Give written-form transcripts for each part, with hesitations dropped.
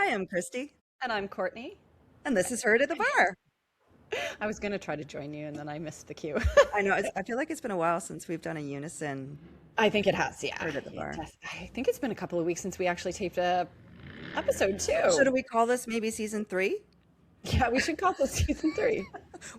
I'm Kristy, And I'm Courtney. and this is Heard at the Bar. I was going to try to join you and then I missed the cue. I know, I feel like it's been a while since we've done a unison I think it has, yeah. Heard at the Bar. I think it's been a couple of weeks since we actually taped a episode So do two. we call this maybe season 3? Yeah, we should call this season 3.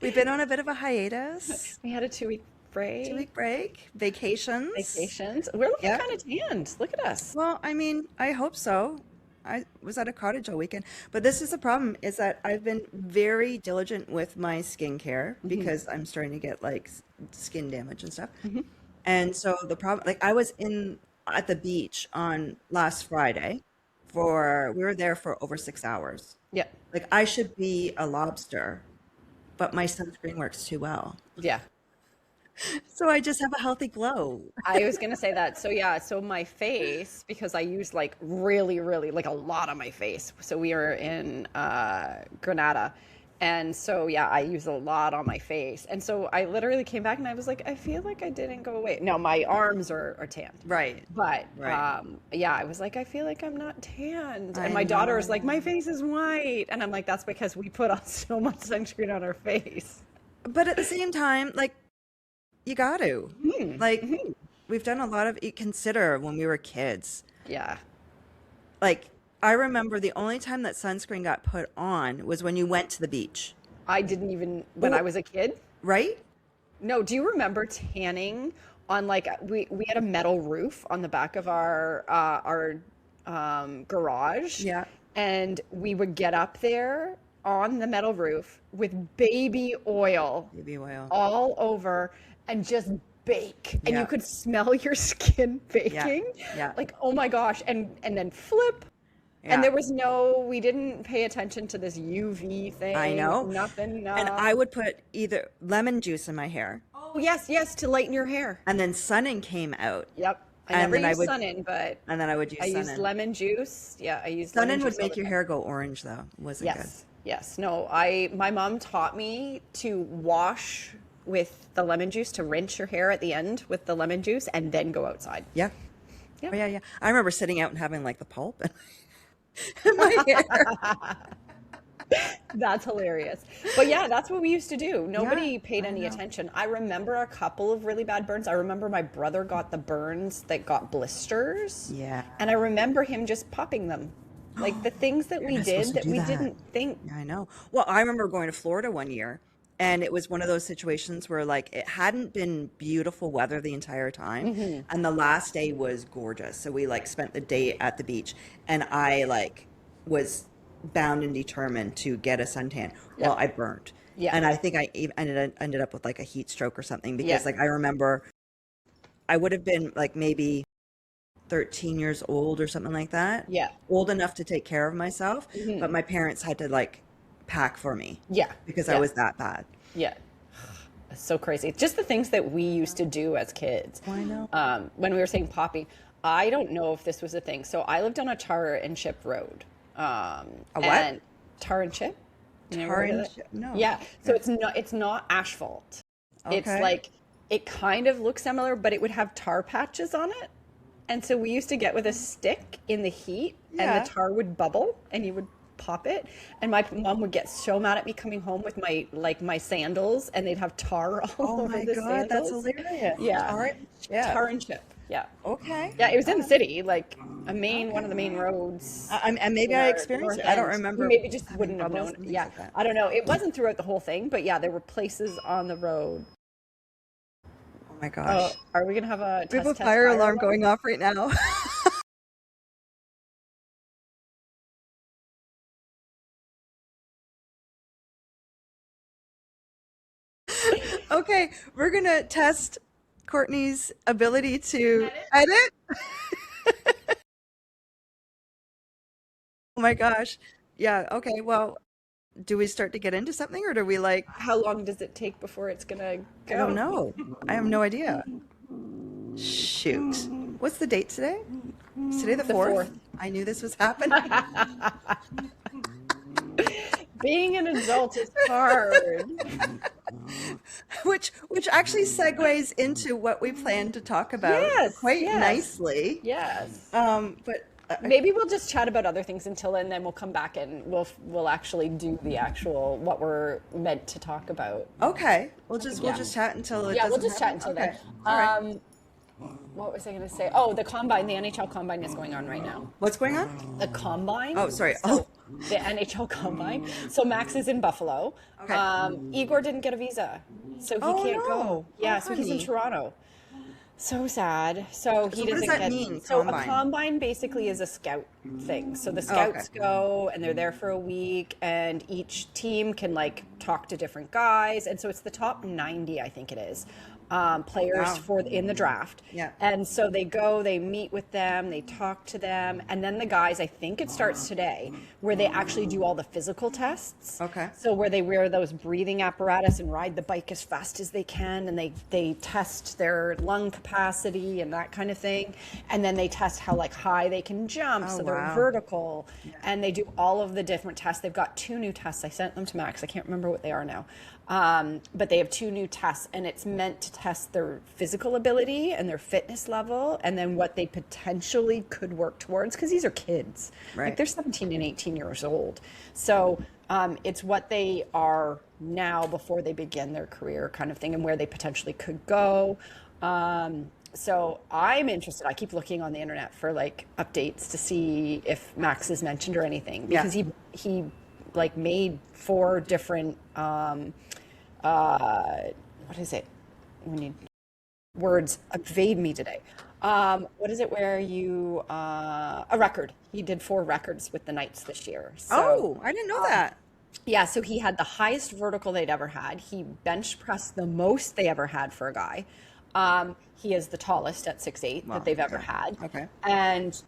We've been on a bit of a hiatus, We had a 2-week break, 2-week break, vacations. vacations. We're looking Yeah. kind of tanned. Look at us. Well, I mean, I hope so. I was at a cottage all weekend, but this is the problem is that I've been very diligent with my skincare because I'm starting to get like skin damage and stuff. And so the problem, like I was in at the beach on last Friday we were there for over 6 hours. Yeah, Like I should be a lobster, but my sunscreen works too well. yeah. So I just have a healthy glow. I was gonna say that. So yeah, so my face, because I use like really, really like a lot on my face. So we are in Granada. And so yeah, I use a lot on my face. And so I literally came back and I was like, I feel like I didn't go away. No, my arms are tanned. Right. But Right. yeah, I was like, I feel like I'm not tanned. I And my daughter was like, know. my face is white. And I'm like, that's because we put on so much sunscreen on our face. But at the same time, like you got to. Like Mhm. we've done a lot of consider when we were kids. Yeah. Like I remember the only time that sunscreen got put on was when you went to the beach, I didn't even, when I or was a kid. right? No, do you remember tanning on like we had a metal roof on the back of our garage, Yeah. and we would get up there on the metal roof with baby oil Baby oil. all over and just bake, and you Yeah. could smell your skin Yeah. baking. Yeah. Like, oh my gosh, and then flip. And Yeah. there was no, we didn't pay attention to this UV I thing, know. nothing. And I would put either lemon juice in my hair, Oh, yes, yes, to lighten your hair. and then sunning came out, Yep. I and never then I used would Sun-In, but and then I would I use used sunning. lemon juice. Yeah, I used lemon Sunning would juice all make the your time. hair go orange though. It wasn't good. Yes. Yes. No, my mom taught me to wash with the lemon juice, to rinse your hair at the end with the lemon juice and then go outside. Yeah. Yeah. Oh yeah, yeah. I remember sitting out and having like the pulp in my hair. That's hilarious. But yeah, that's what we used to do. Yeah, Nobody paid I any know. attention. I remember a couple of really bad burns. I remember my brother got the burns that got blisters. Yeah. And I remember him just popping them. Like the things that You're we not supposed did to that do we that. didn't think. Yeah, I know. Well, I remember going to Florida one year, and it was one of those situations where like it hadn't been beautiful weather the entire time, and the last day was gorgeous. So we like spent the day at the beach, and I like was bound and determined to get a suntan. Well, Yeah. I burned. Yeah. And I think I even ended up with like a heat stroke or something Yeah. because like I remember I would have been like maybe 13 years old or something like that. Yeah. Old enough to take care of myself, but my parents had to like pack for me Yeah. because I Yeah. was that bad. Yeah. It's so crazy. Just the things that we used to do as kids. I know. When we were saying popping, I don't know if this was a thing. So I lived on a tar and chip road. A what? And tar and chip? You never Tar heard of and it? chip? No. Yeah. So it's not asphalt. It's Okay. like it kind of looks similar, but it would have tar patches on it. And so we used to get with a stick in the heat, and Yeah. the tar would bubble, and you would pop it. And my mom would get so mad at me coming home with my sandals, and they'd have tar all Oh over my the God, that's sandals. hilarious. Yeah. Tar and chip. Tar and chip. Yeah. Okay. Yeah, it was in the city, like one of the main roads. And maybe in I our experienced north it. I don't end. remember You maybe just having wouldn't have bubbles known. and things Yeah, like that. I don't know. It wasn't throughout the whole thing, but yeah, there were places on the road. Oh my Oh, gosh. are we gonna have a We have a test fire alarm alarm? going off right now. Okay, we're gonna test Courtney's ability to edit. Oh my gosh. Yeah, okay. Well, do we start to get into something or do we like How long does it take before it's gonna I don't go? know. I have no idea. Shoot. What's the date today? Is today the The 4th? 4th. I knew this was happening. Being an adult is hard. Which actually segues into what we plan to talk about Yes, quite yes. nicely. Yes. But maybe we'll just chat about other things until then. Then we'll come back and we'll actually do the actual what we're meant to talk about. Okay, we'll just chat until it doesn't we'll just chat happen. until Okay. then. All right. What was I going to say? Oh, the combine, the NHL combine is going on right now. What's going on? The combine. Oh, sorry. So, the NHL combine. So Max is in Buffalo. Okay. Igor didn't get a visa, so he can't go. Yeah, so he's in Toronto. So sad. So he doesn't what does that get. mean, So combine? a combine basically is a scout thing. So the scouts go and they're there for a week, and each team can like talk to different guys, and so it's the top 90, I think it is. Players in the draft. Yeah. And so they go, they meet with them, they talk to them, and then the guys, I think it starts today, where they actually do all the physical tests. Okay. So where they wear those breathing apparatus and ride the bike as fast as they can, and they test their lung capacity and that kind of thing. And then they test how like high they can jump, so they're vertical. Yeah. And they do all of the different tests. They've got 2 new tests. I sent them to Max. I can't remember what they are now. But they have 2 new tests, and it's meant to test their physical ability and their fitness level, and then what they potentially could work towards, because these are kids. Right. Like they're 17 and 18 years old. So it's what they are now before they begin their career kind of thing, and where they potentially could go. So I'm interested. I keep looking on the internet for like updates to see if Max is mentioned or anything, because he like made 4 different what is it when you words evade me today, what is it where you a record. He did 4 records with the Knights this year. So, I didn't know that. yeah, so he had the highest vertical they'd ever had. He bench pressed the most they ever had for a guy. He is the tallest at 6'8" that they've ever had. Okay. And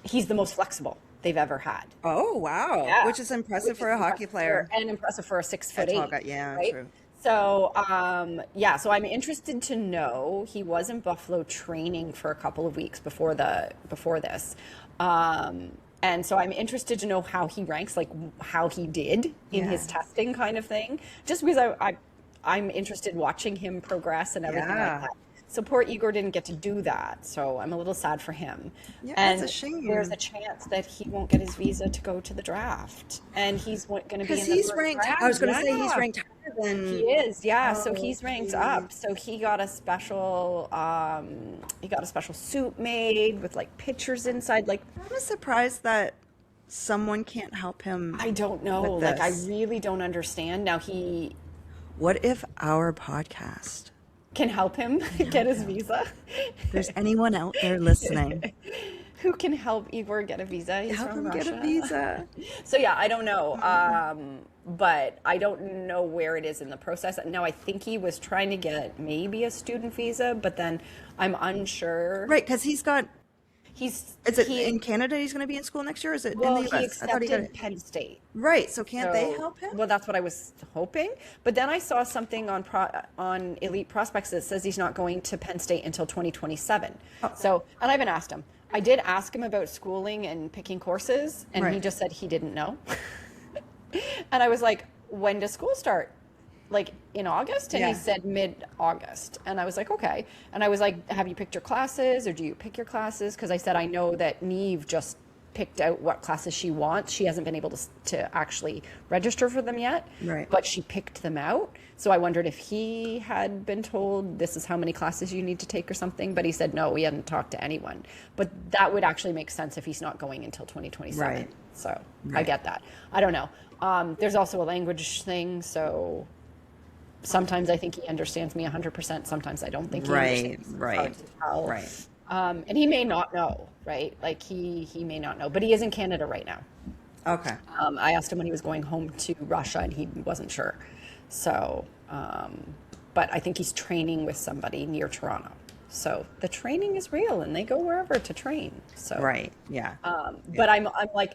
he's the most flexible they've ever had. Oh, wow. Yeah. Which is impressive for a hockey player. And impressive for a 6'8". Tall guy. Yeah, right? true. So, so I'm interested to know. He was in Buffalo training for a couple of weeks before this. And so I'm interested to know how he ranks, like how he did in his testing kind of thing, just because I'm interested watching him progress and everything like that. So poor Igor didn't get to do that, so I'm a little sad for him. Yeah, and it's a shame. There's a chance that he won't get his visa to go to the draft, and he's going to be in the he's first ranked. round. I was going to say he's ranked higher than He is, yeah. So he's ranked up. So he got a special suit made with like pictures inside. Like I'm surprised that someone can't help him. I don't know. with Like I this. really don't understand. Now he What if our podcast? can help him get his visa. If there's anyone out there listening, Who can help Igor get a visa? He's help from him get a Russia. visa. So yeah, I don't know. But I don't know where it is in the process. Now I think he was trying to get maybe a student visa, but then I'm unsure. Right, because he's got. Is In Canada? He's going to be in school next year. Or is it well, in the US? he accepted Penn State. Right. So can't they So- help him? Well, that's what I was hoping. But then I saw something on Elite Prospects that says he's not going to Penn State until 2027. So, and I haven't asked him. I did ask him about schooling and picking courses, and he Right. just said he didn't know. And I was like, when does school start? Like in August? And he said mid-August. And I was like, okay. And I was like, have you picked your classes, or do you pick your classes? Because I said, I know that Neve just picked out what classes she wants. She hasn't been able to actually register for them yet. Right. But she picked them out. So I wondered if he had been told this is how many classes you need to take or something. But he said, no, he hadn't talked to anyone. But that would actually make sense if he's not going until 2027. Right. So I get that. I don't know. There's also a language thing. So sometimes I think he understands me 100%. Sometimes I don't think he understands. It's hard to tell. Right. And he may not know, right? Like he may not know, but he is in Canada right now. Okay. I asked him when he was going home to Russia, and he wasn't sure. So, but I think he's training with somebody near Toronto. So the training is real, and they go wherever to train. So Right. Yeah. but I'm like,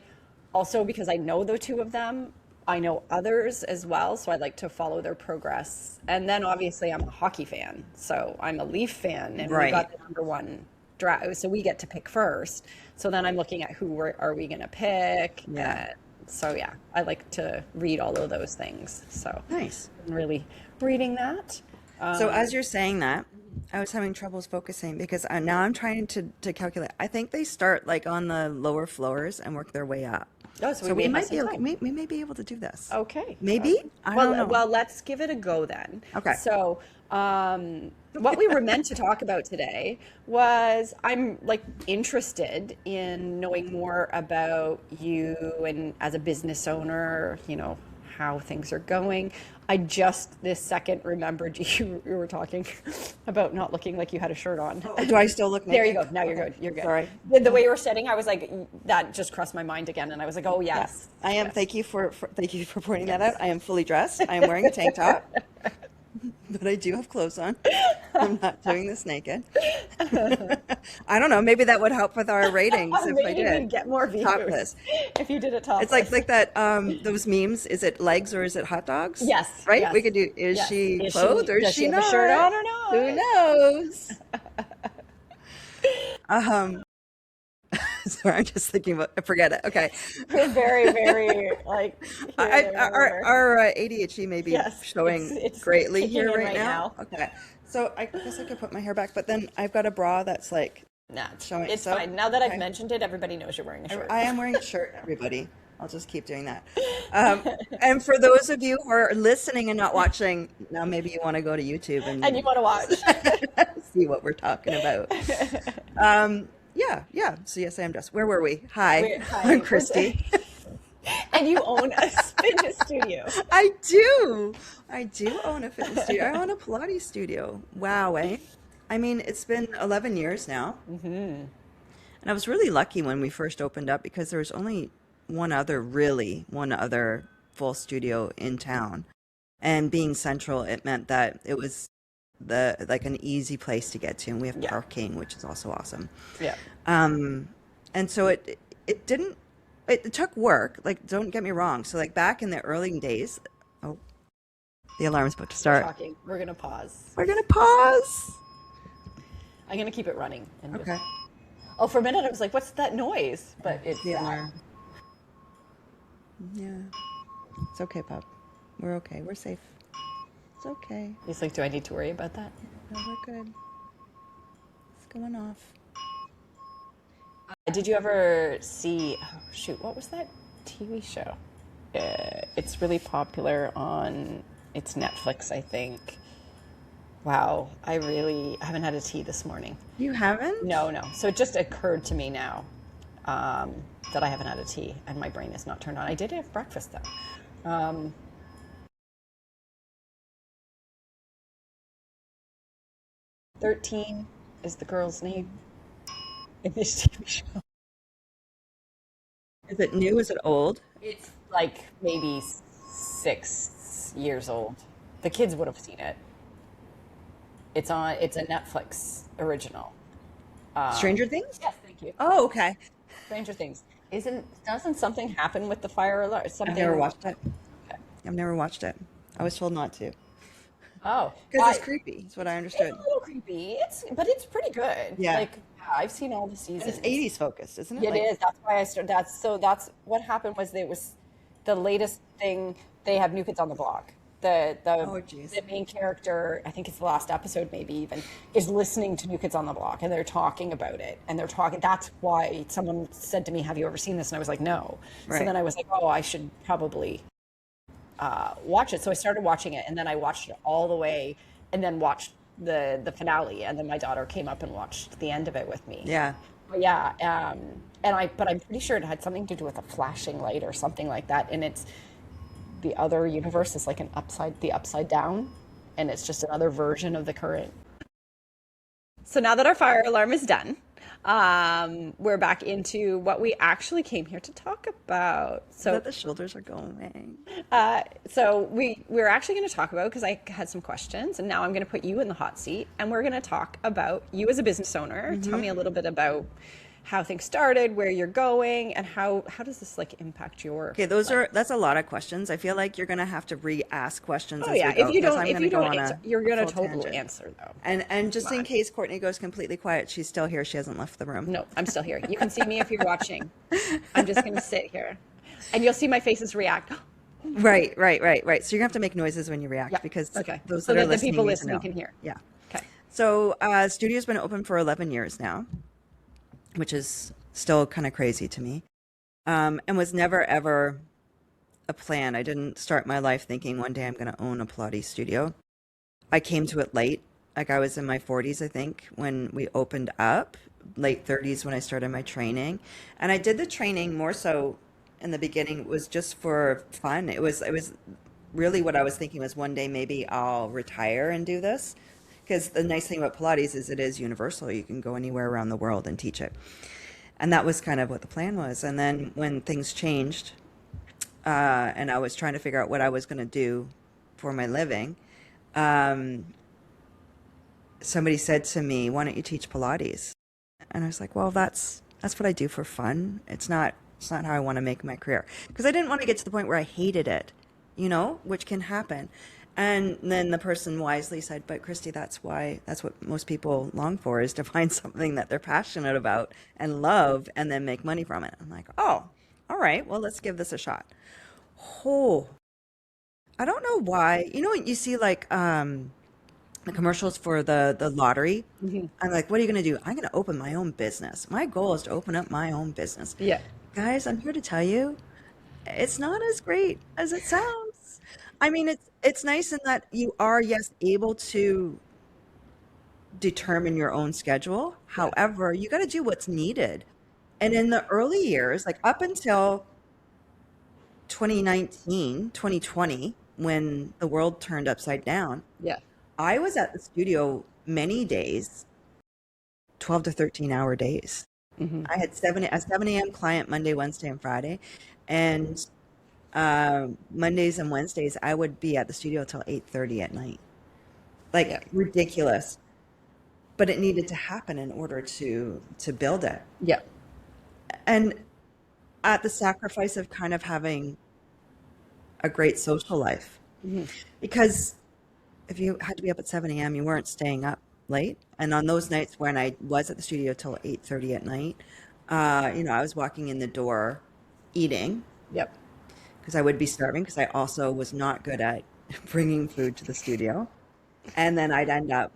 also because I know the 2 of them, I know others as well, so I'd like to follow their progress. And then obviously I'm a hockey fan, so I'm a Leaf fan, and we got the #1 draft, so we get to pick first. So then I'm looking at who are we going to pick. Yeah. So yeah, I like to read all of those things. So Nice. I'm really reading that. So as you're saying that, I was having troubles focusing because now I'm trying to calculate. I think they start like on the lower floors and work their way up. Oh, so So we we may have might some be time. we may be able to do this. Okay. Maybe? Okay. I Well, don't know. well, let's give it a go then. Okay. So, what we were meant to talk about today was I'm like interested in knowing more about you and as a business owner, how things are going. I just this second remembered you were talking about not looking like you had a shirt on. Do I still look naked? There you go. Now you're good. You're good. Sorry. The way you were sitting, I was like, that just crossed my mind again, and I was like, oh yes. I am. Yes. Thank you for pointing that out. I am fully dressed. I am wearing a tank top, but I do have clothes on. I'm not doing this naked. I don't know. Maybe that would help with our ratings if I Maybe did. we'd get more views Topless. if you did it topless. It's like that those memes. Is it legs or is it hot dogs? Yes. Right? Yes. We could do is Yes. she clothed or is does she have not? a shirt on or not? Who knows? Sorry, I'm just thinking about forget it. Okay. We're very, very like Our ADHD may be Yes, showing it's greatly kicking here in right right now. Okay. So I guess I could put my hair back, but then I've got a bra that's like Nah, showing. it's so, fine. Now that okay. I've mentioned it, everybody knows you're wearing a shirt. I am wearing a shirt, everybody. I'll just keep doing that. And for those of you who are listening and not watching, now maybe you want to go to YouTube and And you want to watch. see what we're talking about. Yeah. So yes, I am dressed. Where were we? Hi, Hi. I'm Kristy. And you own a fitness studio. I do own a fitness studio. I own a Pilates studio. Wow, eh? I mean, it's been 11 years now. Mm-hmm. And I was really lucky when we first opened up because there was only one other full studio in town. And being central, it meant that it was an easy place to get to. And we have parking, which is also awesome. Yeah. And so it took work. Like, don't get me wrong. So like back in the early days, the alarm's about to start. Talking. We're gonna pause. We're gonna pause. I'm gonna keep it running. And Okay. Oh, for a minute I was like, "What's that noise?" But it's The alarm. Yeah. It's okay, Pop. We're okay. We're safe. It's okay. He's like, "Do I need to worry about that?" No, we're good. It's going off. Did you ever see? Oh, shoot, what was that TV show? It's really popular on. It's Netflix, I think. Wow, I haven't had a tea this morning. You haven't? No. So it just occurred to me now that I haven't had a tea and my brain is not turned on. I did have breakfast though. 13 is the girl's name in this TV show. Is it new? Is it old? It's like maybe 6 years old. The kids would have seen it. It's a Netflix original. Stranger Things? Yes, thank you. Oh, okay. Stranger Things. Doesn't something happen with the fire alarm? I've never watched it. I've never watched it. I was told not to. Oh, Because it's creepy, is what I understood. It's a little creepy. But it's pretty good. Yeah. Like I've seen all the seasons. And it's 80s focused, isn't it? It is. That's why I started. That's what happened. Was it was the latest thing. They have New Kids on the Block. The main character, I think it's the last episode, maybe even, is listening to New Kids on the Block, and they're talking about it, and they're talking. That's why someone said to me, "Have you ever seen this?" And I was like, "No." Right. So then I was like, "Oh, I should probably watch it." So I started watching it, and then I watched it all the way, and then watched the finale, and then my daughter came up and watched the end of it with me. Yeah. But yeah, but I'm pretty sure it had something to do with a flashing light or something like that, and it's the other universe is like the upside down, and it's just another version of the current. So now that our fire alarm is done, we're back into what we actually came here to talk about. So the shoulders are going. So we're actually going to talk about, because I had some questions, and now I'm going to put you in the hot seat, and we're going to talk about you as a business owner. Mm-hmm. Tell me a little bit about how things started, where you're going, and how does this like impact your Okay, that's a lot of questions. I feel like you're gonna have to re-ask questions. Oh as yeah, we go, if you don't on answer, you're gonna full totally tangent. answer though. And just in case Courtney goes completely quiet, she's still here. She hasn't left the room. No, I'm still here. You can see me if you're watching. I'm just gonna sit here, and you'll see my faces react. Right. So you're gonna have to make noises when you react, because Okay. those So that are that the listening people need to listening know. can hear. Yeah. Okay. So, studio's been open for 11 years now, which is still kind of crazy to me. And was never ever a plan. I didn't start my life thinking one day I'm going to own a Pilates studio. I came to it late. Like I was in my 40s, I think, when we opened up, late 30s when I started my training. And I did the training more so in the beginning was just for fun. It was really what I was thinking was one day maybe I'll retire and do this. Because the nice thing about Pilates is it is universal. You can go anywhere around the world and teach it. And that was kind of what the plan was. And then when things changed, and I was trying to figure out what I was going to do for my living, um, somebody said to me, "Why don't you teach Pilates?" And I was like, "Well, that's what I do for fun. It's not how I want to make my career." Because I didn't want to get to the point where I hated it, which can happen. And then the person wisely said, "But Kristy, that's what most people long for is to find something that they're passionate about and love and then make money from it." I'm like, "Oh, all right, well, let's give this a shot." Oh, I don't know why. When you see like the commercials for the lottery, I'm like, what are you going to do? I'm going to open my own business. My goal is to open up my own business. Yeah. Guys, I'm here to tell you, it's not as great as it sounds. I mean, it's nice in that you are, yes, able to determine your own schedule. Yeah. However, you got to do what's needed. And in the early years, like up until 2019, 2020, when the world turned upside down, Yeah. I was at the studio many days, 12 to 13-hour days. Hmm. I had a 7 a.m. client Monday, Wednesday, and Friday. And Mondays and Wednesdays, I would be at the studio till 8:30 at night. Yeah. Like ridiculous. But it needed to happen in order to build it. Yeah. And at the sacrifice of kind of having a great social life. Hmm. Because if you had to be up at 7 a.m., you weren't staying up late. And on those nights when I was at the studio till 8:30 at night, I was walking in the door eating Yep. because I would be starving because I also was not good at bringing food to the studio. And then I'd end up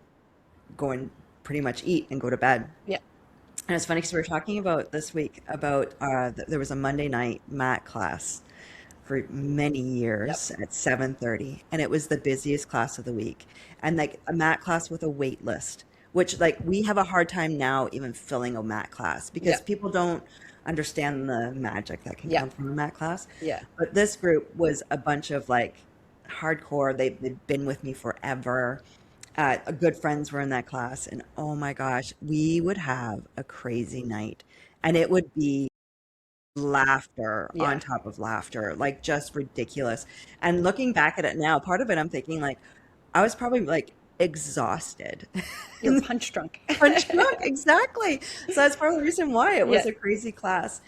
going pretty much eat and go to bed. Yeah. And it's funny because we were talking about this week about there was a Monday night mat class for many Yep. years at 7:30, and it was the busiest class of the week. And like a mat class with a wait list, which like we have a hard time now even filling a mat class because Yeah. people don't understand the magic that can Yeah. come from a mat class. Yeah. But this group was a bunch of like hardcore. They've been with me forever. Good friends were in that class, and oh my gosh, we would have a crazy night, and it would be laughter on Yeah. top of laughter, like just ridiculous. And looking back at it now, part of it I'm thinking like I was probably like exhausted. You're punch drunk. Punch drunk, exactly. So that's part of the reason why it was Yeah. a crazy class.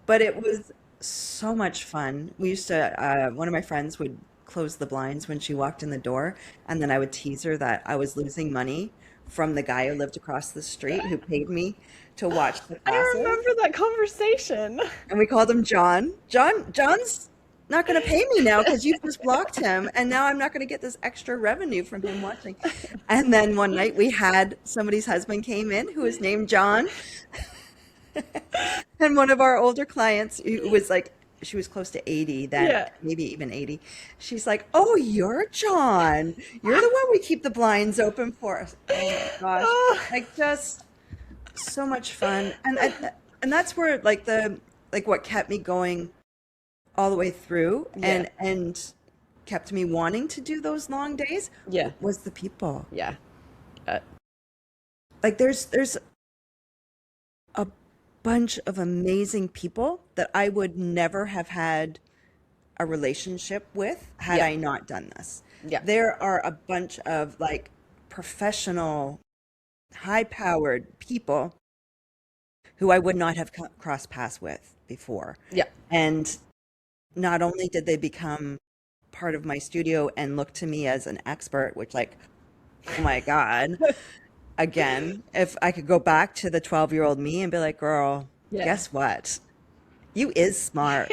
But it was so much fun. We used to, one of my friends would close the blinds when she walked in the door, and then I would tease her that I was losing money from the guy who lived across the street who paid me to watch the I classes. remember that conversation. And we called him John. John's not going to pay me now because you just blocked him, and now I'm not going to get this extra revenue from him watching. And then one night we had somebody's husband came in who was named John, and one of our older clients who was like, she was close to 80 then, Yeah. maybe even 80. She's like, "Oh, you're John. You're the one we keep the blinds open for." Oh my gosh. Oh. Like just so much fun. And that's where like what kept me going all the way through Yeah. and kept me wanting to do those long days Yeah. was the people. Yeah. Uh, Like there's a bunch of amazing people that I would never have had a relationship with had Yeah. I not done this. Yeah. There are a bunch of like professional, high-powered people who I would not have crossed paths with before. Yeah. And not only did they become part of my studio and look to me as an expert, which like, oh my God, again, if I could go back to the 12-year-old me and be like, girl, Yeah. guess what? You is smart.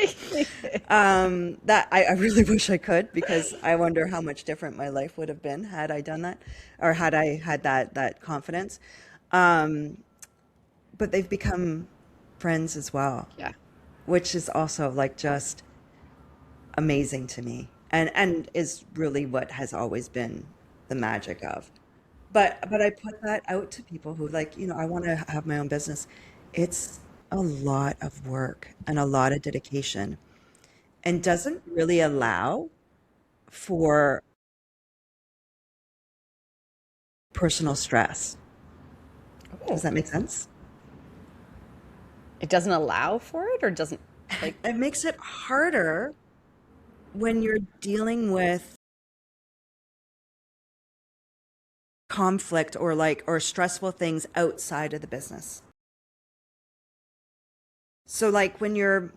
That I really wish I could, because I wonder how much different my life would have been had I done that, or had I had that confidence. Um, but they've become friends as well, Yeah. which is also like just amazing to me, and is really what has always been the magic of. But I put that out to people who, like, I want to have my own business. It's a lot of work and a lot of dedication, and doesn't really allow for personal stress. Does Oh, that make sense? it doesn't allow for it, or doesn't like, It makes it harder when you're dealing with conflict, or stressful things outside of the business. So like when you're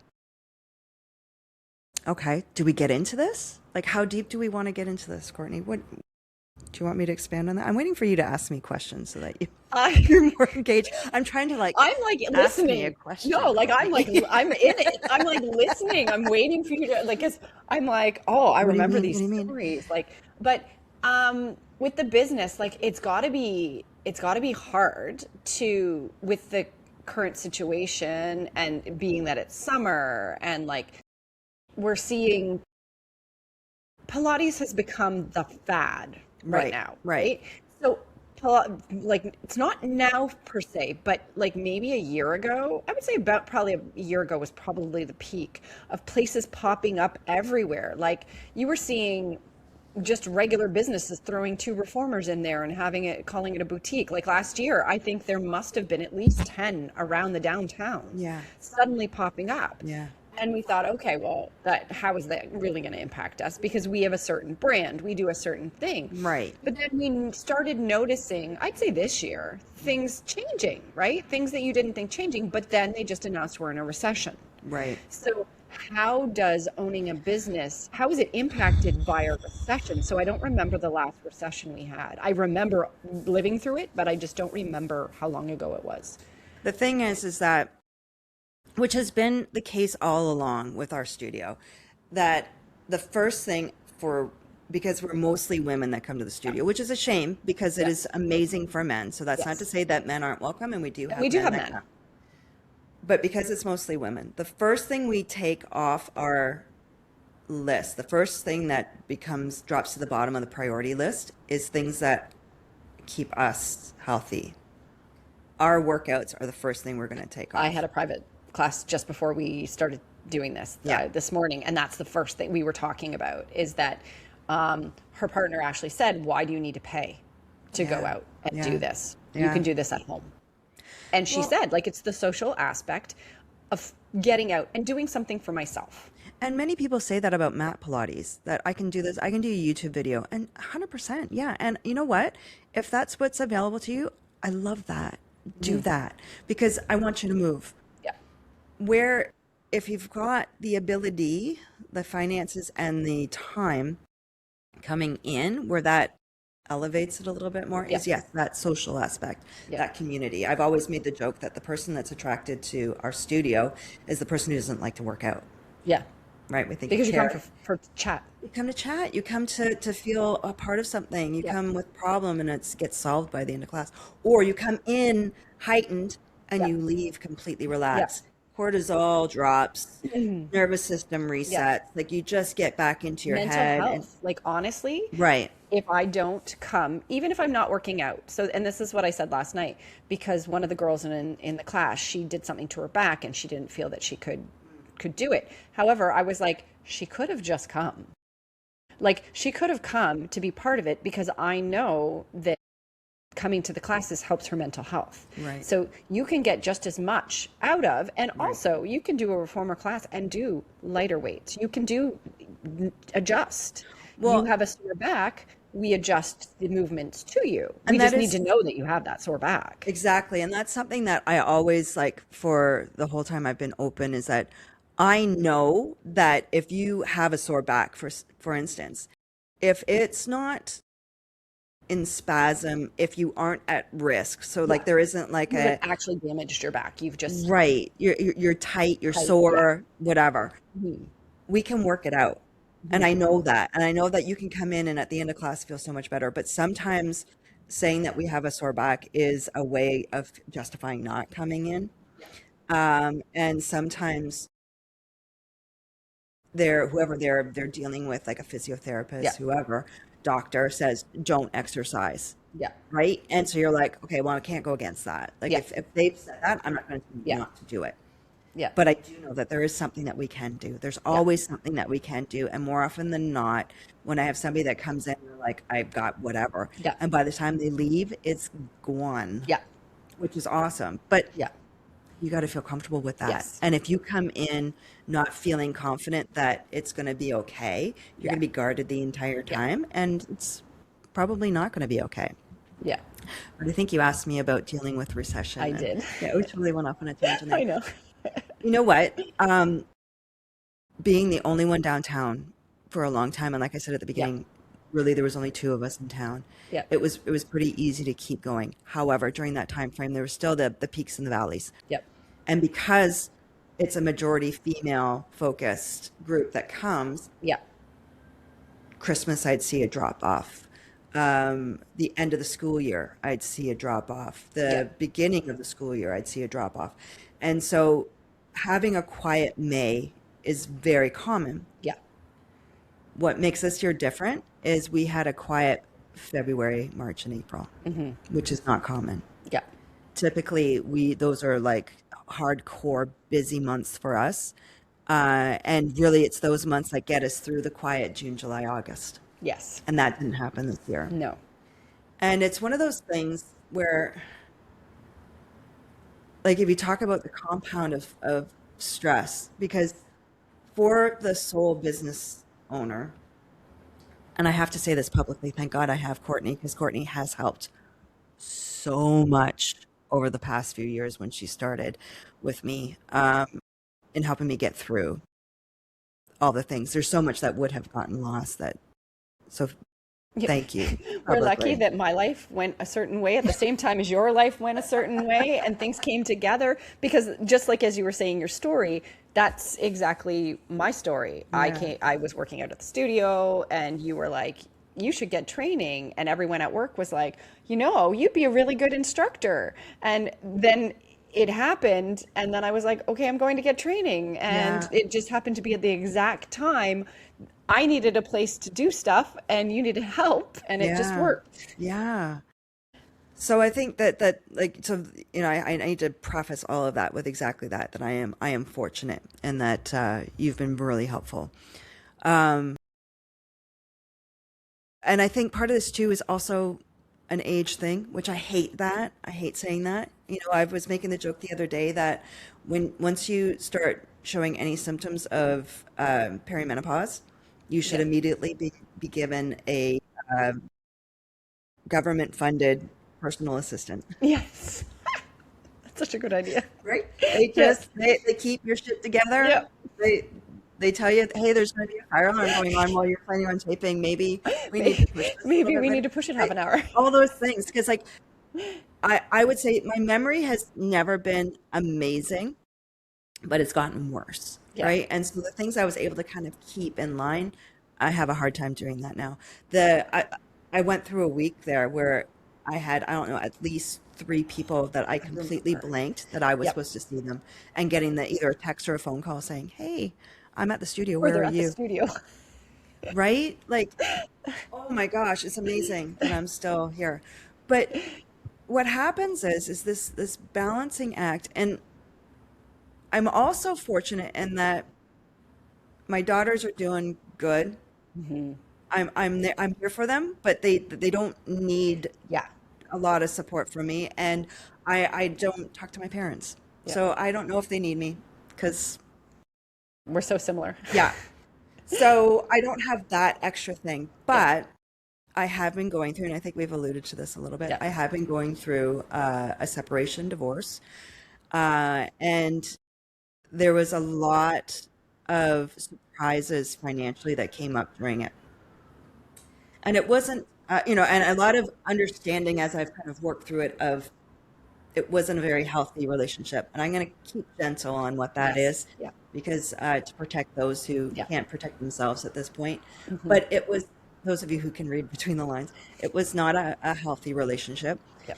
okay, do we get into this? Like, how deep do we want to get into this, Courtney? What do you want me to expand on that? I'm waiting for you to ask me questions so that I you're more engaged. I'm trying to like I'm like ask me a listening. question, No, like Courtney. I'm in it. I'm like listening. I'm waiting for you to like, cause I'm like, oh, I What do you remember mean? What these do you mean? stories. Like, but with the business, like it's gotta be hard to with the current situation and being that it's summer and like we're seeing Pilates has become the fad right Right, now, right. right? So, like, it's not now per se, but like maybe a year ago, I would say about probably a year ago was probably the peak of places popping up everywhere. Like, you were seeing just regular businesses throwing two reformers in there and having it, calling it a boutique. Like last year, I think there must have been at least 10 around the downtowns Yeah, suddenly popping up. yeah. And we thought, okay, well, that how is that really going to impact us? Because we have a certain brand, we do a certain thing. Right, But then we started noticing, I'd say this year, things changing, right? Things that you didn't think changing, but then they just announced we're in a recession. right. So how does owning a business, how is it impacted by a recession? So I don't remember the last recession we had. I remember living through it, but I just don't remember how long ago it was. The thing is that, which has been the case all along with our studio, that the first thing for, because we're mostly women that come to the Yeah. studio, which is a shame because it Yeah. is amazing for men. So that's not to Yes. say that men aren't welcome, and we do And we have do men have that men. come. But because it's mostly women, the first thing we take off our list, the first thing that becomes drops to the bottom of the priority list, is things that keep us healthy. Our workouts are the first thing we're going to take I had off. a private class just before we started doing this Yeah. this morning, and that's the first thing we were talking about is that her partner Ashley said, "Why do you need to pay to go Yeah. out and Yeah. do this? You Yeah. can do this at home." And she Well, said, like, it's the social aspect of getting out and doing something for myself. and many people say that about mat Pilates, that I can do this, I can do a YouTube video, and 100%, yeah. And you know what? If that's what's available to you, I love that. Do that, because I want you to move. Yeah. Where, if you've got the ability, the finances, and the time coming in, where that elevates it a little bit more, is, yes, Yes. that social aspect, Yeah. that community. I've always made the joke that the person that's attracted to our studio is the person who doesn't like to work out, Yeah. right? We think of Because you come care. for chat. You come to chat. You come to feel a part of something. You Yeah. come with problem, and it gets solved by the end of class. Or you come in heightened and Yeah. you leave completely Yeah. relaxed. Cortisol drops, nervous system Yes. resets. Like, you just get back into your Mental head and health. Like honestly, right. if I don't come, even if I'm not working out. So, and this is what I said last night, because one of the girls in the class, she did something to her back and she didn't feel that she could do it. However, I was like, she could have just come. Like she could have come to be part of it because I know that coming to the classes helps her mental health. Right. So you can get just as much out of, and Right. also you can do a reformer class and do lighter weights. You can do adjust. You Well, have a sore back, we adjust the movements to you. We and that just need is to know that you have that sore back. exactly, and that's something that I always, like, for the whole time I've been open, is that I know that if you have a sore back, for instance, if it's not in spasm if you aren't at risk. So like Yeah. there isn't like You haven't a actually damaged your back. You've just right, you're tight, you're tight. Yeah. sore, whatever. Mhm. We can work it out. And Mhm. I know that. And I know that you can come in and at the end of class feel so much better. But sometimes saying that we have a sore back is a way of justifying not coming in. And sometimes they're dealing with, like a Yeah. physiotherapist, whoever, doctor says, don't exercise. Yeah. Right. And so you're like, okay, well, I can't go against that. Like Yeah. if they've said that, I'm not going to Yeah. not to do it. Yeah. But I do know that there is something that we can do. There's Yeah. always something that we can do. And more often than not, when I have somebody that comes in, they're like, I've got whatever. Yeah. And by the time they leave, it's gone, Yeah. which is awesome. But Yeah. you got to feel comfortable with that. Yes. And if you come in not feeling confident that it's going to be okay, you're Yeah. going to be guarded the entire Yeah. time. And it's probably not going to be okay. Yeah. But I think you asked me about dealing with recession. I And did. yeah, we totally went off on a tangent there. I know. You know what? Being the only one downtown for a long time, and like I said at the Yeah. beginning, really there was only two of us in town. Yeah. It was pretty easy to keep going. However, during that time frame, there was still the peaks and the valleys, Yep. and because it's a majority female focused group that comes, Yeah. Christmas I'd see a drop off. The end of the school year, I'd see a drop off. Yeah. The beginning of the school year, I'd see a drop off. And so having a quiet May is very common. Yeah. What makes this year different is we had a quiet February, March, and April, which is not common. Yeah. Typically, those are like hardcore busy months for us. And really, it's those months that get us through the quiet June, July, August. Yes. And that didn't happen this year. No. And it's one of those things where, like, if you talk about the compound of stress, because for the sole business owner, and I have to say this publicly, thank God I have Courtney, because Courtney has helped so much over the past few years when she started with me, in helping me get through all the things. There's so much that would have gotten lost so Yeah. thank you We're lucky publicly. that my life went a certain way at the same time as your life went a certain way and things came together because just like as you were saying your story, that's exactly my story. Yeah. I was working out at the studio and you were like, you should get training. And everyone at work was like, you'd be a really good instructor. And then it happened. And then I was like, okay, I'm going to get training. And Yeah. it just happened to be at the exact time I needed a place to do stuff and you needed help and it just Yeah. worked. Yeah. So I think that like, so I need to preface all of that with exactly that I am fortunate and that you've been really helpful. Um, and I think part of this too is also an age thing, which I hate that. I hate saying that. I was making the joke the other day that once you start showing any symptoms of perimenopause, you should Yeah. immediately be given a government funded personal assistant. Yes. That's such a good idea. Right? They Yes. just they keep your shit together. Yep. They tell you, hey, there's going to be a fire alarm going on while you're planning on taping. Maybe we need to push this a little Maybe bit we later. need to push it half Right? an hour. All those things, because like I would say my memory has never been amazing, but it's gotten worse, Yeah. right? And so the things I was able to kind of keep in line, I have a hard time doing that now. I went through a week there where I had, I don't know, at least three people that I completely Remember. blanked that I was Yep. supposed to see them, and getting either a text or a phone call saying, "Hey, I'm at the studio. Or Where they're are at the you?" studio. Right? Like, oh my gosh, it's amazing that I'm still here. But what happens is this balancing act, and I'm also fortunate in that my daughters are doing good. I'm here for them, but they don't need Yeah. a lot of support from me, and I don't talk to my parents, Yeah. so I don't know if they need me, because We're so similar. yeah, so I don't have that extra thing, Yeah. but I have been going through, and I think we've alluded to this a little bit. Yeah. I have been going through a separation divorce, and there was a lot of surprises financially that came up during it. And it wasn't And a lot of understanding as I've kind of worked through it of it wasn't a very healthy relationship. And I'm going to keep gentle on what that Yes. is Yeah. because to protect those who Yeah. can't protect themselves at this point. Hmm. But it was, those of you who can read between the lines, it was not a healthy relationship. Yeah.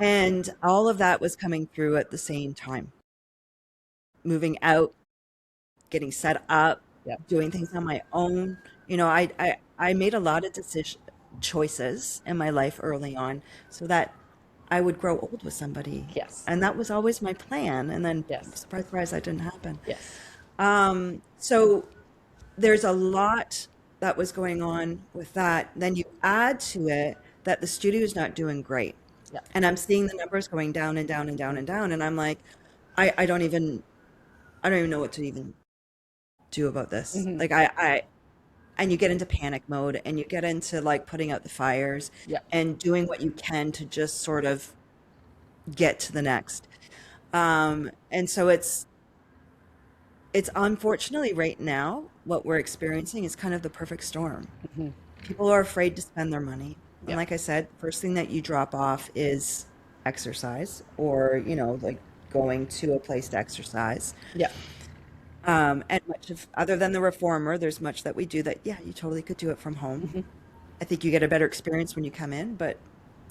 And all of that was coming through at the same time. Moving out, getting set up, Yeah. doing things on my own. I made a lot of choices in my life early on so that I would grow old with somebody. Yes. And that was always my plan. And then, Yes. surprise, surprise, that didn't happen. Yes. So there's a lot that was going on with that. Then you add to it that the studio is not doing great. Yeah. And I'm seeing the numbers going down and down and down and down. And I'm like, I don't even know what to even do about this. Hmm. Like and you get into panic mode and you get into like putting out the fires Yeah. and doing what you can to just sort of get to the next. And so it's unfortunately right now what we're experiencing is kind of the perfect storm. Hmm. People are afraid to spend their money. And Yeah. like I said, first thing that you drop off is exercise or, like going to a place to exercise. Yeah. And much of, other than the reformer, there's much that we do that, yeah, you totally could do it from home. Hmm. I think you get a better experience when you come in, but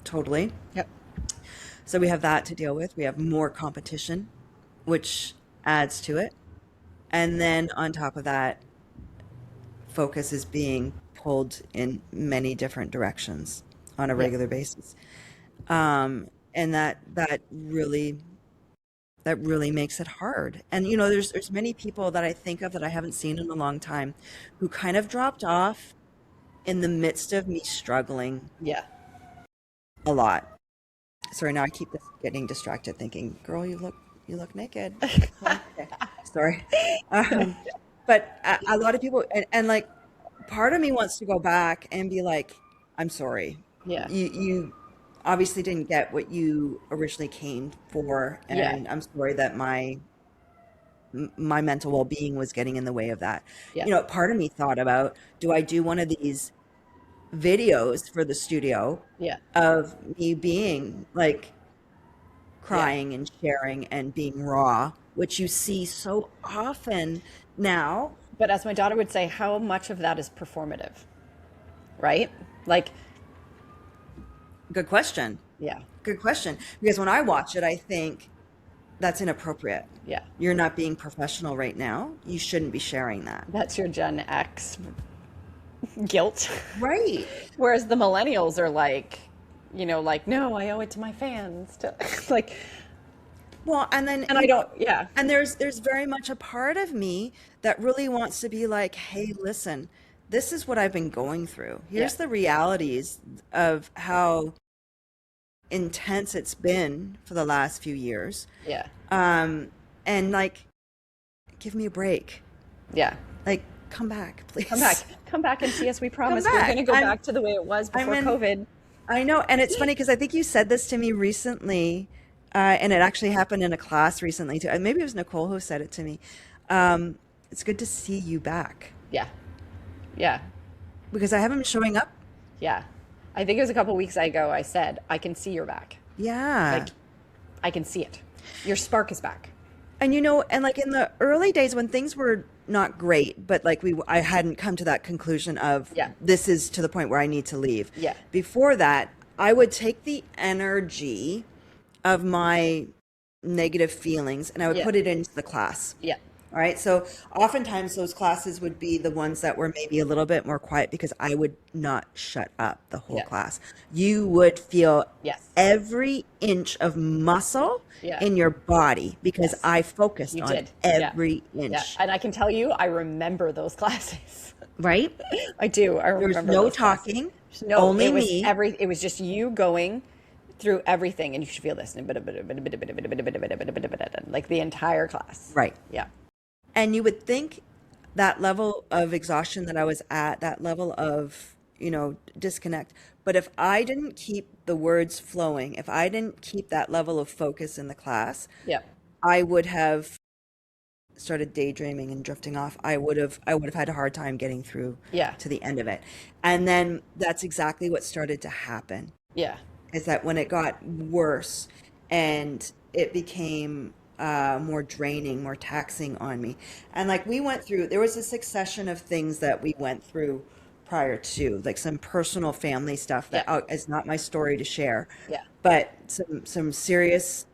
totally. Yep. So we have that to deal with. We have more competition, which adds to it. And then on top of that, focus is being pulled in many different directions on a Yeah. regular basis. And that really makes it hard. And there's many people that I think of that I haven't seen in a long time who kind of dropped off in the midst of me struggling Yeah. a lot. Sorry, now I keep getting distracted thinking, girl, you look naked. Okay, sorry. Um, but a lot of people, and like part of me wants to go back and be like, I'm sorry. Yeah. You obviously didn't get what you originally came for, Yeah. and I'm sorry that my mental well-being was getting in the way of that. Yeah. Part of me thought about, do I do one of these videos for the studio Yeah. of me being like Yeah. crying and sharing and being raw, which you see so often now. But as my daughter would say, how much of that is performative? Right? Like, Good question. yeah. Good question. Because when I watch it, I think that's inappropriate. Yeah. You're not being professional right now. You shouldn't be sharing that. That's your Gen X guilt. Right. Whereas the millennials are like, like, no, I owe it to my fans to like, Well, and then and I don't, yeah. and there's very much a part of me that really wants to be like, hey, listen, this is what I've been going through. Here's Yeah. the realities of how intense it's been for the last few years. Yeah. And like, give me a break. Yeah. Like, come back, please. Come back and see us. We promise we're back. going to go I'm- back to the way it was before in- COVID. I know. And it's funny because I think you said this to me recently, and it actually happened in a class recently too. Maybe it was Nicole who said it to me. It's good to see you back Yeah. Yeah. because I haven't been showing up. Yeah. I think it was a couple weeks ago I said, I can see your back. Yeah. Like, I can see it. Your spark is back. And and like in the early days when things were not great, but like I hadn't come to that conclusion of Yeah. this is to the point where I need to leave. Yeah. Before that, I would take the energy of my negative feelings and I would Yeah. put it into the class. Yeah. All right. So oftentimes those classes would be the ones that were maybe a little bit more quiet because I would not shut up the whole Yes. class. You would feel Yes. every inch of muscle Yeah. in your body because Yes. I focused You on did. Yeah. every inch. Yeah. And I can tell you, I remember those classes. Right? I do. I There was remember no those classes. talking. No, only it was me. it was just you going through everything, and you should feel this, like the entire class. Right. Yeah. And you would think that level of exhaustion that I was at, that level of, disconnect. But if I didn't keep the words flowing, if I didn't keep that level of focus in the class, Yeah. I would have started daydreaming and drifting off, I would have had a hard time getting through Yeah. to the end of it. And then that's exactly what started to happen, Yeah. is that when it got worse and it became more draining, more taxing on me. And like we went through, there was a succession of things that we went through prior to, like some personal family stuff that Yeah. is not my story to share, Yeah. but some serious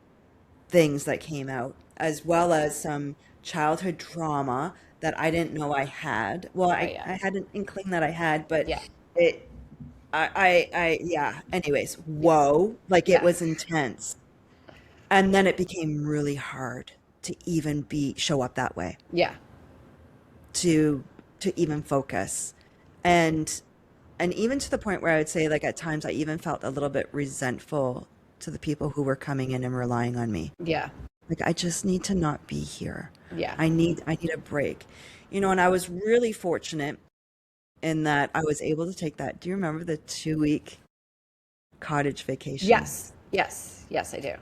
things that came out, as well as some childhood trauma that I didn't know I had. Well, Right. Yeah. I had an inkling that I had, but Yeah. it, yeah. Anyways, Yes. whoa, like it Yeah. was intense. And then it became really hard to even show up that way, Yeah. to even focus. And even to the point where I would say, like, at times I even felt a little bit resentful to the people who were coming in and relying on me. Yeah. Like, I just need to not be here. Yeah. I need a break. And I was really fortunate in that I was able to take that. Do you remember the 2-week cottage vacation? Yes. Yes. Yes, I do.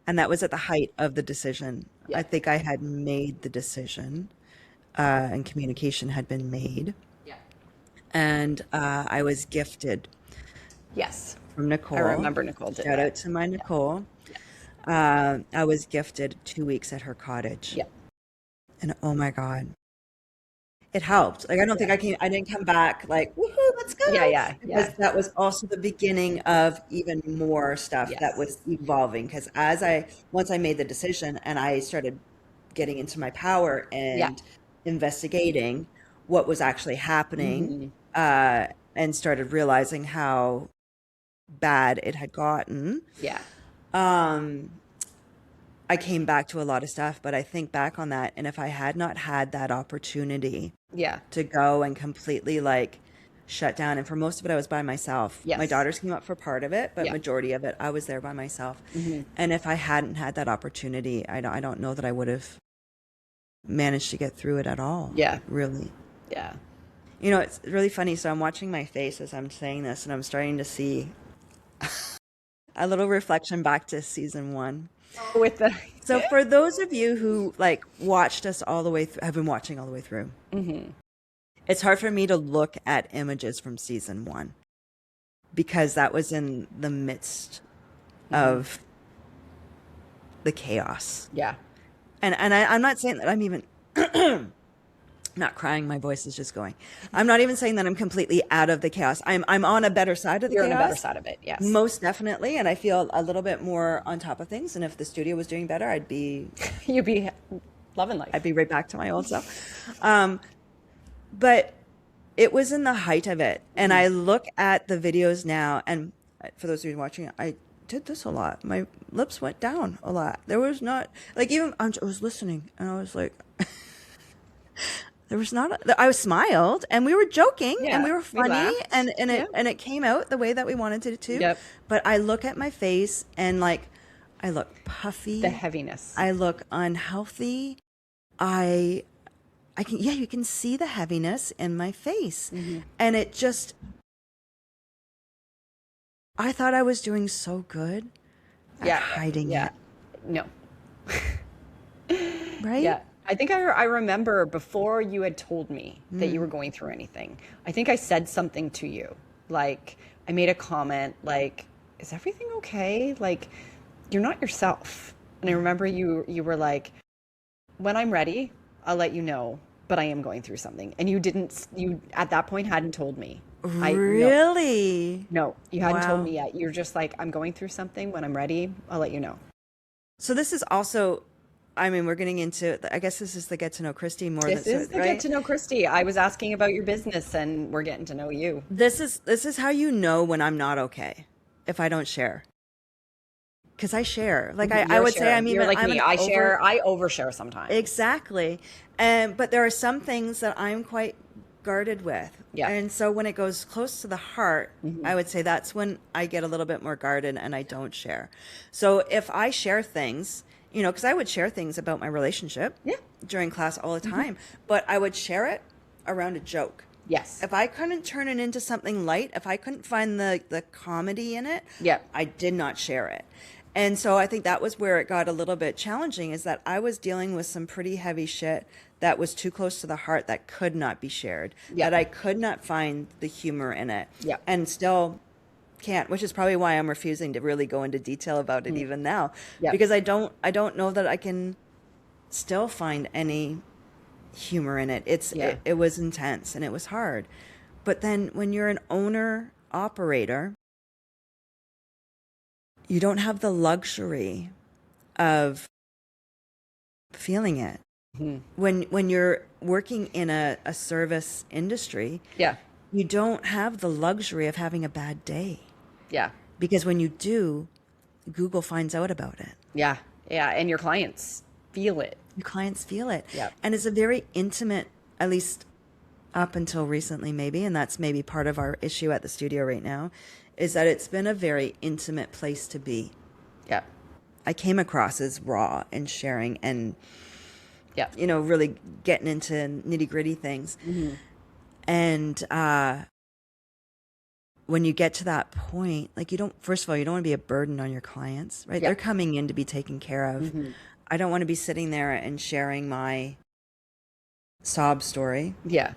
And that was at the height of the decision. Yeah. I think I had made the decision, and communication had been made. Yeah. And I was gifted Yes. from Nicole. I remember Nicole did Shout that. out to my Nicole. Yes. I was gifted 2 weeks at her cottage. Yeah. And oh my God, it helped. Like, I don't think I didn't come back like, woohoo, let's go. Yeah. Yeah. Because Yeah. that was also the beginning of even more stuff that Yes. was evolving. Because once I made the decision and I started getting into my power Yeah. and investigating what was actually happening, and started realizing how bad it had gotten, Yeah. I came back to a lot of stuff. But I think back on that, and if I had not had that opportunity Yeah. to go and completely like shut down, and for most of it I was by myself. Yes. My daughters came up for part of it, but Yeah. majority of it I was there by myself. And if I hadn't had that opportunity, I don't know that I would have managed to get through it at all. Yeah. Really. Yeah. It's really funny. So I'm watching my face as I'm saying this, and I'm starting to see a little reflection back to season 1. With the So for those of you who like watched us all the way through, have been watching all the way through, it's hard for me to look at images from season 1 because that was in the midst of the chaos. Yeah. And I'm not saying that I'm even not crying. My voice is just going. I'm not even saying that I'm completely out of the chaos. I'm on a better side of the You're chaos. on a better side of it. Yes. Most definitely. And I feel a little bit more on top of things. And if the studio was doing better, I'd be You'd be loving life. right back to my old self. But it was in the height of it. And I look at the videos now, and for those of you watching, I did this a lot. My lips went down a lot. There was not, like, even I was listening and I was like, there was not, I smiled and we were joking and we were funny, laughed. and it came out the way that we wanted it to. Yep. But I look at my face and like, I look puffy. The heaviness. I look unhealthy. I can, you can see the heaviness in my face. And it just, I thought I was doing so good at hiding it. No. Right? Yeah. I think I remember before you had told me that you were going through anything, I think I said something to you. Like, I made a comment like, is everything okay? Like, you're not yourself. And I remember you were like, when I'm ready, I'll let you know, but I am going through something. And you at that point hadn't told me. Really? No, you hadn't Wow. told me yet. You're just like, I'm going through something. When I'm ready, I'll let you know. So this is also, I mean, we're getting into, I guess this is the get to know Kristy more. This is the right? Get to Know Kristy. I was asking about your business and we're getting to know you. This is how you know when I'm not okay, if I don't share. Because I share. Like I would say I'm even, You're like I'm me. an I overshare sometimes. Exactly. But there are some things that I'm quite guarded with. Yeah. And so when it goes close to the heart, I would say that's when I get a little bit more guarded and I don't share. So if I share things, because I would share things about my relationship during class all the time, but I would share it around a joke. Yes. If I couldn't turn it into something light, if I couldn't find the comedy in it, Yeah. I did not share it. And so I think that was where it got a little bit challenging, is that I was dealing with some pretty heavy shit that was too close to the heart, that could not be shared, Yeah. that I could not find the humor in it. Yeah. And still can't, which is probably why I'm refusing to really go into detail about it even now. Yeah. Because I don't know that I can still find any humor in it. It was intense and it was hard. But then when you're an owner operator, you don't have the luxury of feeling it. When you're working in a service industry, Yeah. you don't have the luxury of having a bad day. Yeah. Because when you do, Google finds out about it. Yeah. Yeah. And your clients feel it. Your clients feel it. Yeah. And it's a very intimate, at least up until recently maybe, and that's maybe part of our issue at the studio right now, is that it's been a very intimate place to be. Yeah. I came across as raw and sharing and, Yeah. you know, really getting into nitty gritty things. And when you get to that point, like, first of all, you don't want to be a burden on your clients, right? Yeah. They're coming in to be taken care of. I don't want to be sitting there and sharing my sob story, Yeah.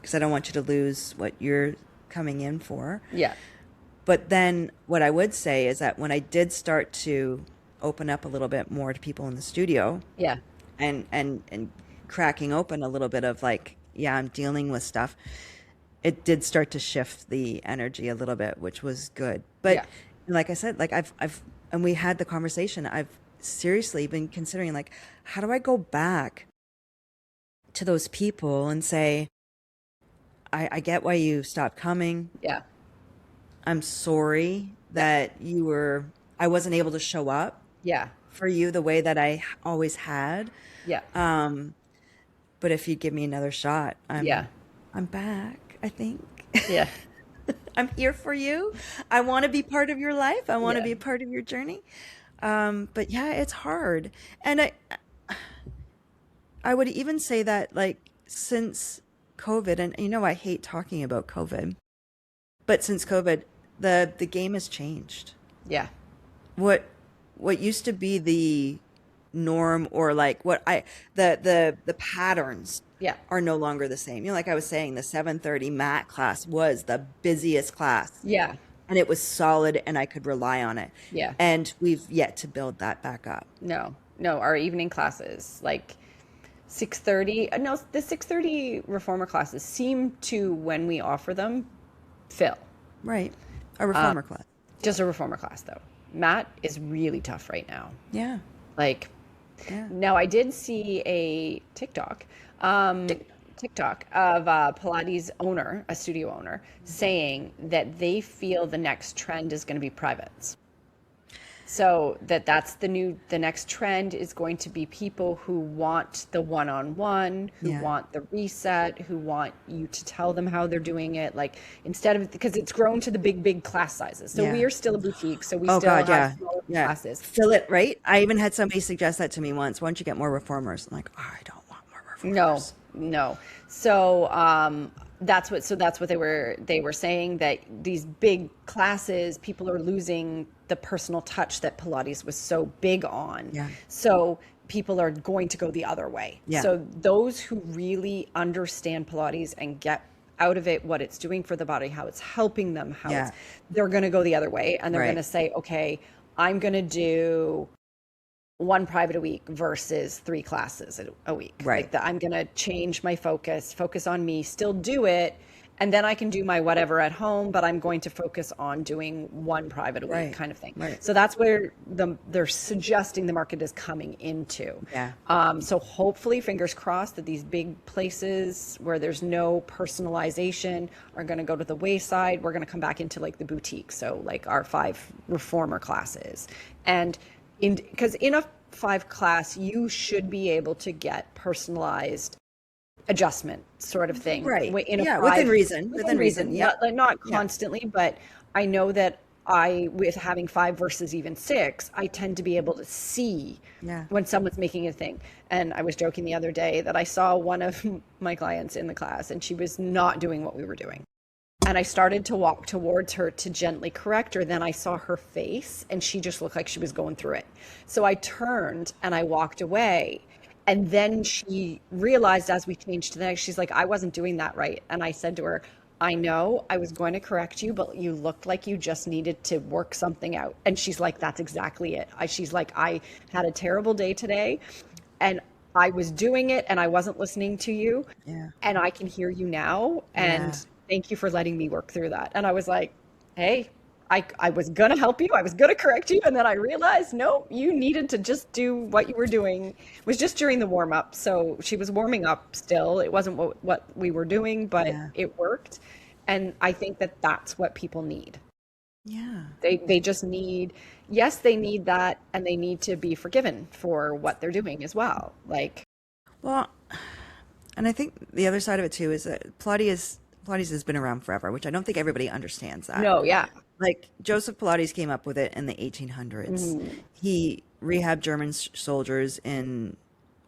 because I don't want you to lose what you're coming in for. Yeah. But then what I would say is that when I did start to open up a little bit more to people in the studio, Yeah. and cracking open a little bit of like, yeah, I'm dealing with stuff, it did start to shift the energy a little bit, which was good. But Yeah. like I said, like I've and we had the conversation, I've seriously been considering, like, how do I go back to those people and say, I get why you stopped coming. Yeah. I'm sorry that I wasn't able to show up Yeah. for you the way that I always had. Yeah. But if you give me another shot, Yeah. I'm back, I think. Yeah. I'm here for you. I want to be part of your life. I want to Yeah. be a part of your journey. But yeah, it's hard. And I would even say that, like, since COVID, and you know, I hate talking about COVID, but since COVID, the game has changed. Yeah. What used to be the norm, or like the patterns Yeah. are no longer the same. You know, like I was saying, the 7:30 mat class was the busiest class. Yeah. And it was solid and I could rely on it. Yeah. And we've yet to build that back up. No, our evening classes, like 6:30. No, the 6:30 reformer classes seem to, when we offer them, fill. Right. A reformer class. Just a reformer class, though. Mat is really tough right now. Yeah. Like, Yeah. now I did see a TikTok of a Pilates owner, a studio owner, saying that they feel the next trend is going to be privates. So that's the next trend is going to be people who want the one-on-one, who Yeah. want the reset, who want you to tell them how they're doing it. Like, instead of, because it's grown to the big class sizes. So Yeah. we are still a boutique. So we Oh still God, yeah. have smaller Yeah. classes. Fill it, right? I even had somebody suggest that to me once. Why don't you get more reformers? I'm like, oh, I don't want more reformers. No. So that's what they were saying, that these big classes, people are losing the personal touch that Pilates was so big on. Yeah. So people are going to go the other way. Yeah. So those who really understand Pilates and get out of it what it's doing for the body, how it's helping them, Yeah. they're going to go the other way, and they're Right. going to say, okay, I'm going to do one private a week versus 3 classes a week. Right. Like, I'm going to change my focus on me, still do it, and then I can do my whatever at home, but I'm going to focus on doing one private a week, Right. kind of thing. Right. So that's where they're suggesting the market is coming into. Yeah. So hopefully, fingers crossed, that these big places where there's no personalization are going to go to the wayside. We're going to come back into like the boutique. So like our 5 reformer classes. And because in a 5 class, you should be able to get personalized adjustment sort of thing. Right. In a Yeah, 5 within reason. Within reason. Yeah. Not constantly, but I know that with having 5 versus even 6, I tend to be able to see Yeah. when someone's making a thing. And I was joking the other day that I saw one of my clients in the class and she was not doing what we were doing. and I started to walk towards her to gently correct her. Then I saw her face and she just looked like she was going through it. So I turned and I walked away. And then she realized as we changed to the next, she's like, I wasn't doing that right. And I said to her, I know I was going to correct you, but you looked like you just needed to work something out. And she's like, that's exactly it. She's like, I had a terrible day today and I was doing it and I wasn't listening to you. Yeah. And I can hear you now. And Yeah. thank you for letting me work through that. And I was like, hey, I was going to help you. I was going to correct you. And then I realized, no, you needed to just do what you were doing. It was just during the warm up. So she was warming up still. It wasn't what we were doing, but Yeah. it worked. And I think that that's what people need. Yeah. They just need, yes, they need that. And they need to be forgiven for what they're doing as well. Like, Well, and I think the other side of it too is that Pilates has been around forever, which I don't think everybody understands that. no, yeah. Like Joseph Pilates came up with it in the 1800s. He rehabbed German soldiers in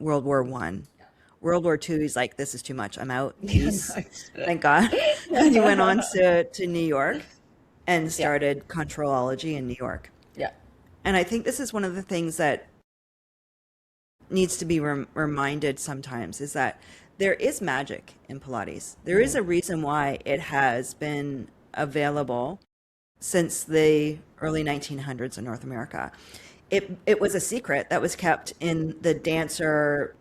World War One. World War Two, he's like, this is too much. I'm out. Peace. Thank God. And he went on to New York and started Controlology in New York. Yeah. And I think this is one of the things that needs to be reminded sometimes is that there is magic in Pilates. There is a reason why it has been available since the early 1900s in North America. It was a secret that was kept in the dancer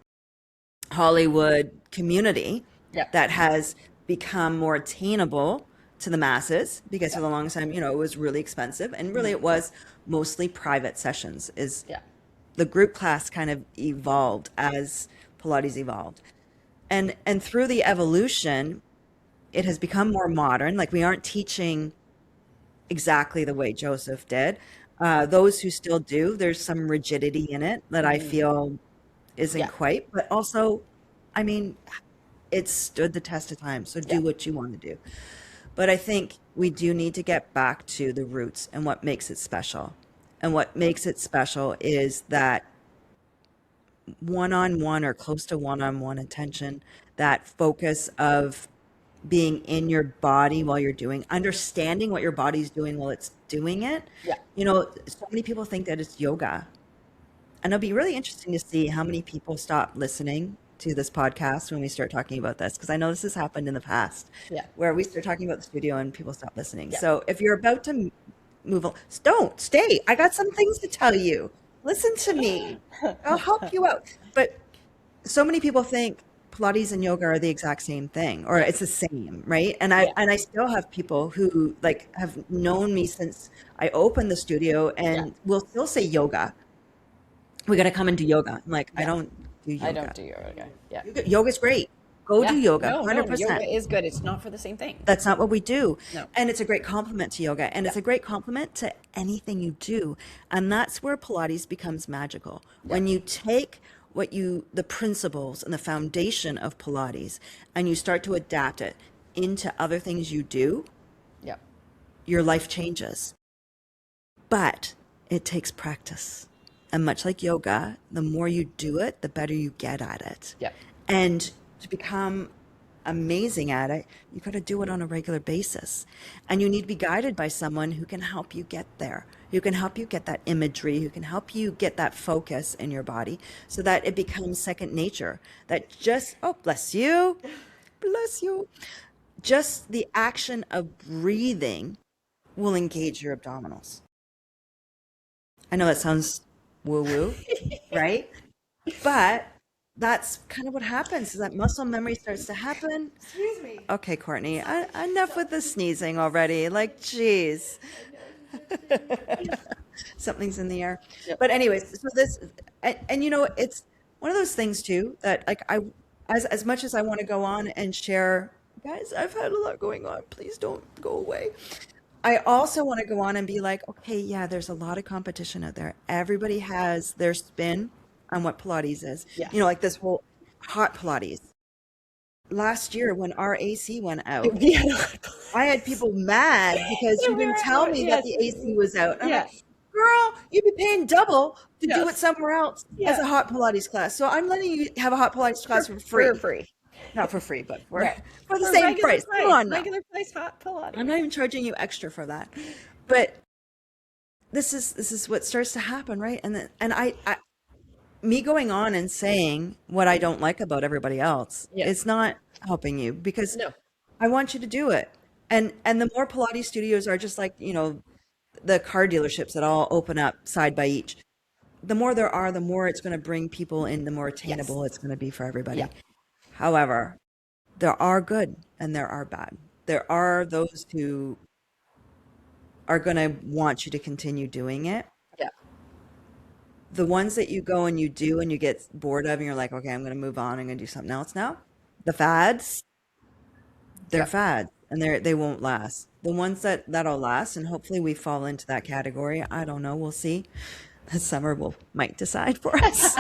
Hollywood community that has become more attainable to the masses because for the longest time, it was really expensive and really it was mostly private sessions. The group class kind of evolved as Pilates evolved. And through the evolution, it has become more modern. Like we aren't teaching exactly the way Joseph did. Those who still do, there's some rigidity in it that I feel isn't quite, but also, I mean, it's stood the test of time. So do what you want to do. But I think we do need to get back to the roots and what makes it special. And what makes it special is that one-on-one or close to one-on-one attention, that focus of being in your body while you're doing, understanding what your body's doing while it's doing it. So many people think that it's yoga. And it'll be really interesting to see how many people stop listening to this podcast when we start talking about this, because I know this has happened in the past where we start talking about the studio and people stop listening. So if you're about to move on, don't stay. I got some things to tell you. Listen to me. I'll help you out. But so many people think Pilates and yoga are the exact same thing, or it's the same, right? And I still have people who like have known me since I opened the studio and will still say yoga. We got to come and do yoga. I'm like, I don't do yoga. I don't do yoga. Yeah. Yoga's great. Go do yoga. 100%. Yoga is good. It's not for the same thing. That's not what we do. No. And it's a great compliment to yoga. And it's a great compliment to anything you do. And that's where Pilates becomes magical. When you take the principles and the foundation of Pilates and you start to adapt it into other things you do, your life changes. But it takes practice. And much like yoga, the more you do it, the better you get at it. And to become amazing at it, you got to do it on a regular basis. And you need to be guided by someone who can help you get there, who can help you get that imagery, who can help you get that focus in your body so that it becomes second nature. That just, bless you, just the action of breathing will engage your abdominals. I know that sounds woo-woo, right? But that's kind of what happens is that muscle memory starts to happen. Excuse me. Okay, Courtney, enough with the sneezing already. Like, geez. Something's in the air. But anyways, so this, and it's one of those things too, that like as much as I want to go on and share, guys, I've had a lot going on. Please don't go away. I also want to go on and be like, okay, yeah, there's a lot of competition out there. Everybody has their spin on what Pilates is. Like this whole hot Pilates. Last year when our AC went out, I had people mad because you didn't tell me that the AC was out. I'm like, girl, you'd be paying double to do it somewhere else as a hot Pilates class. So I'm letting you have a hot Pilates class for free. Not for free, but for, Right. for the For same regular price. Come on now. regular price hot Pilates. I'm not even charging you extra for that. But this is what starts to happen, right? And me going on and saying what I don't like about everybody else Yeah. is not helping you, because No. I want you to do it. And the more Pilates studios are just like, the car dealerships that all open up side by each. The more there are, the more it's going to bring people in, the more attainable it's going to be for everybody. Yeah. However, there are good and there are bad. There are those who are going to want you to continue doing it. Yeah. The ones that you go and you do and you get bored of and you're like, okay, I'm going to move on. I'm going to do something else now. The fads, they're Yeah. fads and they won't last. The ones that'll last, and hopefully we fall into that category. I don't know. We'll see. The summer might decide for us.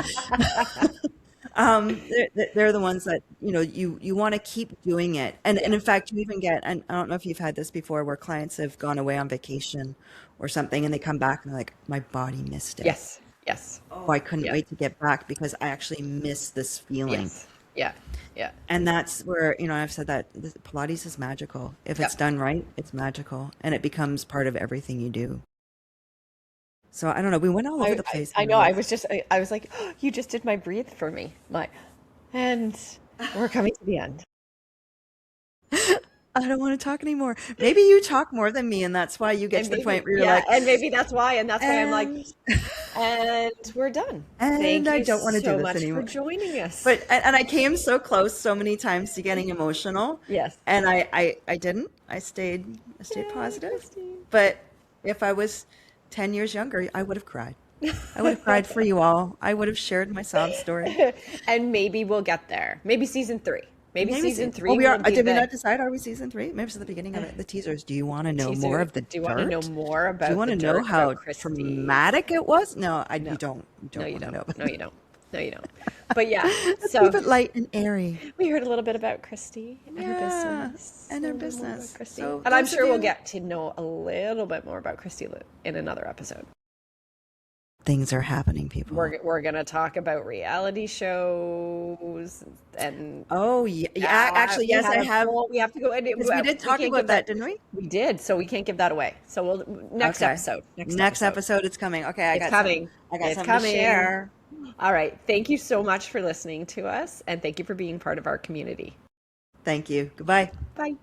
They're the ones that, you want to keep doing it. And in fact, you even get, and I don't know if you've had this before, where clients have gone away on vacation or something and they come back and they're like, my body missed it. Yes. Yes. Oh, I couldn't wait to get back because I actually miss this feeling. Yes. Yeah. Yeah. And that's where, I've said that Pilates is magical. If it's done right, it's magical, and it becomes part of everything you do. So I don't know. We went all over the place. I know. I was like, oh, you just did my breathe for me. And we're coming to the end. I don't want to talk anymore. Maybe you talk more than me, and that's why you get to the point where you're like, and maybe that's why, I'm like, and we're done. And Thank I you don't want to so do this much anymore. for joining us. But and I came so close so many times to getting emotional. Yes. And I didn't. I stayed positive. Kristy. But if I was 10 years younger, I would have cried. I would have cried for you all. I would have shared my sob story. And maybe we'll get there. Maybe season 3. Maybe season 3. Oh, we are. will be Did we the not decide? Are we season 3? Maybe it's at the beginning of it. The teasers. Do you want to know teaser. more of the Do you dirt? want to know more about? Do you want the to know dirt how about Kristy? traumatic it was? No, you don't. No, you want to know. don't. No, you don't. No, you don't. But yeah, Let's so keep it light and airy. we heard a little bit about Kristy and her Yeah, business. and her A little more business. about Kristy. So And I'm those of sure we'll you- get to know a little bit more about Kristy in another episode. Things are happening, people. We're gonna talk about reality shows and Oh yeah, actually, yes, I have. we have to go. Because we did talk about that, didn't we? We did, so we can't give that away. So we'll next Okay. episode. Next episode, it's coming. Okay, I It's got coming. I got It's something coming. to share. All right. Thank you so much for listening to us, and thank you for being part of our community. Thank you. Goodbye. Bye.